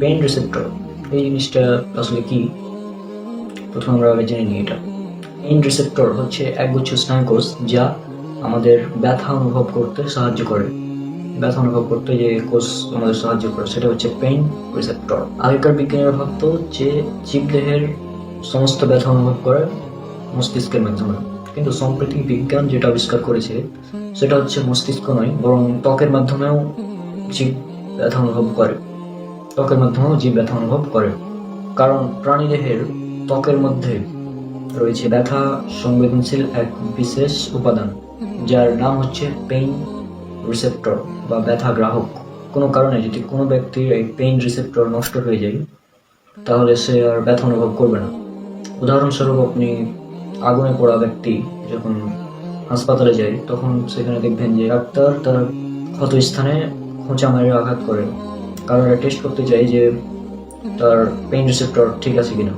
Pain receptor এই জিনিসটা আসলে কি, প্রথমে আমরা আগে জেনে নিই। এটা পেইন রিসেপ্টর হচ্ছে একগুচ্ছ স্নায়ুকোষ যা আমাদের ব্যথা অনুভব করতে সাহায্য করে। ব্যথা অনুভব করতে যে কোষ আমাদের সাহায্য করে সেটা হচ্ছে পেইন রিসেপ্টর। আগেকার বিজ্ঞানীরা ভাবতো যে জীবদেহের সমস্ত ব্যথা অনুভব করে মস্তিষ্কের মাধ্যমে, কিন্তু সম্প্রতি বিজ্ঞান যেটা আবিষ্কার করেছে সেটা হচ্ছে মস্তিষ্ক নয়, বরং ত্বকের মাধ্যমেও জীব ব্যথা অনুভব করে। ত্বকের মাধ্যমেও জীব ব্যথা অনুভব করে, কারণ প্রাণীদেহের ত্বকের মধ্যে রয়েছে ব্যথা সংবেদনশীল এক বিশেষ উপাদান যার নাম হচ্ছে পেইন রিসেপ্টর বা ব্যথা গ্রাহক। কোনো কারণে যদি কোনো ব্যক্তির এই পেইন রিসেপ্টর নষ্ট হয়ে যায় তাহলে সে আর ব্যথা অনুভব করবে না। উদাহরণস্বরূপ, আপনি আগুনে পোড়া ব্যক্তি যখন হাসপাতালে যায় তখন সেখানে দেখবেন যে ডাক্তার তার ক্ষত স্থানে খোঁচা মেরে আঘাত করে, কারণ এটা টেস্ট করতে চাই যে তার পেইন রিসেপ্টর ঠিক আছে কিনা।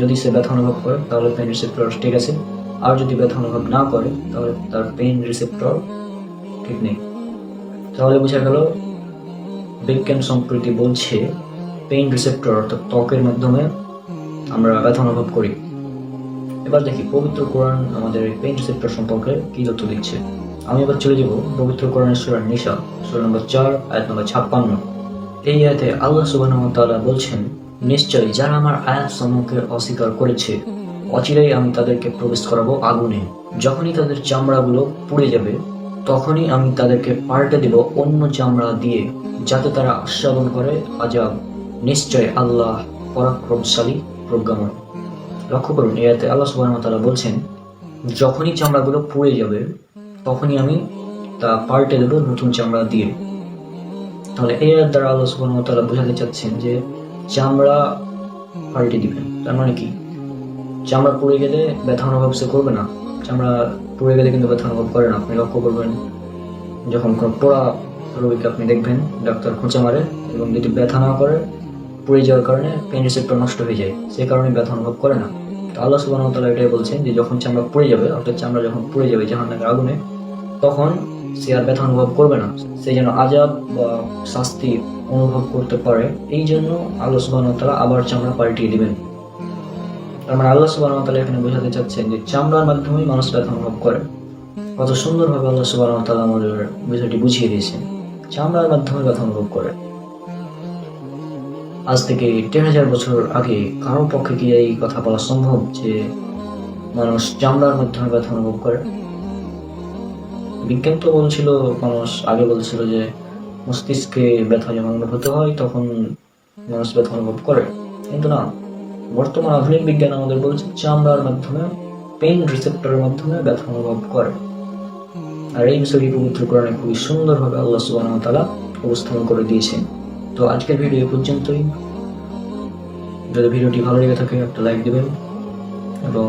যদি সে ব্যথা অনুভব করে তাহলে পেইন রিসেপ্টর ঠিক আছে, আর যদি ব্যথা অনুভব না করে তাহলে তার পেইন রিসেপ্টর ঠিক নেই। তাহলে বোঝা গেল বিজ্ঞান সম্প্রতি বলছে পেইন রিসেপ্টর অর্থাৎ ত্বকের মাধ্যমে আমরা ব্যথা অনুভব করি। এবার দেখি পবিত্র কোরআন আমাদের পেইন রিসেপ্টর সম্পর্কে কি তথ্য দিচ্ছে। আমি এবার চলে যাব পবিত্র কোরআনের সূরা নিসা, সূরা নম্বর 4 আয়াত নম্বর 56। এই আয়াতে আল্লাহ সুবহানাহু ওয়া তাআলা বলছেন, নিশ্চয়ই যারা আমার আয়াত সমূহকে অস্বীকার করেছে অচিরেই আমি তাদেরকে প্রবেশ করাবো আগুনে। যখনই তাদের চামড়াগুলো পুড়ে যাবে তখনই আমি তাদেরকে পাল্টে দেব অন্য চামড়া দিয়ে, যাতে তারা আস্বাদন করে আযাব। নিশ্চয় আল্লাহ পরাক্রমশালী প্রজ্ঞাময়। লক্ষ্য করুন, এই আয়াতে আল্লাহ সুবহানাহু ওয়া তাআলা বলছেন যখনই চামড়াগুলো পুড়ে যাবে তখনই আমি তা পাল্টে দেব নতুন চামড়া দিয়ে। তাহলে এই আয়াত দ্বারা আল্লাহ সুবহানাহু ওয়া তাআলা বোঝাতে চাচ্ছেন যে চামড়া পাল্টে দিবেন। তার মানে কি, চামড়া পুড়ে গেলে ব্যথা অনুভব সে করবে না। চামড়া পুড়ে গেলে কিন্তু ব্যথা অনুভব করে না। আপনি লক্ষ্য করবেন, যখন কোনো পোড়া রোগীকে আপনি দেখবেন ডাক্তার খোঁচা মারে এবং যদি ব্যথা না করে, পুড়ে যাওয়ার কারণে পেইন রিসেপ্টর নষ্ট হয়ে যায়, সেই কারণে ব্যথা অনুভব করে না। তো আল্লাহ সুবহানাহু ওয়া তাআলা এটাই বলছেন যে যখন চামড়া পুড়ে যাবে, অর্থাৎ চামড়া যখন পুড়ে যাবে জাহান্নামের আগুনে, তখন সে আর ব্যথা অনুভব করবে না। সে যেন আযাব বা শাস্তি অনুভব করতে পারে, এই জন্য আল্লাহ সুবহানাহু ওয়া তাআলা আবার চামড়া পাল্টিয়ে দিবেন। তার মানে আল্লাহ সুবহানাহু ওয়া তাআলা এখানে বোঝাতে চাচ্ছেন যে চামড়ার মাধ্যমেই মানুষ ব্যথা অনুভব করে। কত সুন্দরভাবে আল্লাহ সুবহানাহু ওয়া তাআলা আমাদের বিষয়টি বুঝিয়ে দিয়েছেন, চামড়ার মাধ্যমে ব্যথা অনুভব করে। আজ থেকে 10,000 বছর আগে কারো পক্ষে কি এই কথা বলা সম্ভব যে মানুষ চামড়ার মাধ্যমে ব্যথা অনুভব করে? বিজ্ঞান তো বলছিল, মানুষ আগে বলছিল যে মস্তিষ্কে ব্যথা যখন অনুভূত হয় তখন মানুষ ব্যথা অনুভব করে, কিন্তু না, বর্তমান আধুনিক বিজ্ঞান আমাদের বলছে চামড়ার মাধ্যমে, পেইন রিসেপ্টরের মাধ্যমে ব্যথা অনুভব করে। আর এই বিষয়টি পবিত্র কোরআনে খুবই সুন্দরভাবে আল্লাহ সুবহানাহু ওয়া তাআলা উপস্থাপন করে দিয়েছেন। তো আজকের ভিডিও এ পর্যন্তই। যদি ভিডিওটি ভালো লেগে থাকে একটা লাইক দেবেন এবং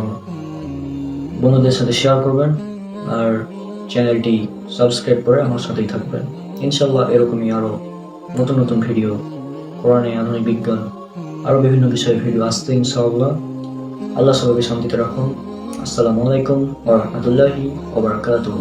বন্ধুদের সাথে শেয়ার করবেন, আর চ্যানেলটি সাবস্ক্রাইব করে আমার সাথেই থাকবেন। ইনশাআল্লাহ এরকমই আরো নতুন নতুন ভিডিও, কোরআনে, আধুনিক বিজ্ঞান, আরো বিভিন্ন বিষয়ে ভিডিও আসতে ইনশাআল্লাহ। আল্লাহ সবাইকে শান্তিতে রাখুন। আসসালামু আলাইকুম ওয়া রাহমাতুল্লাহি ওয়া বারাকাতুহু।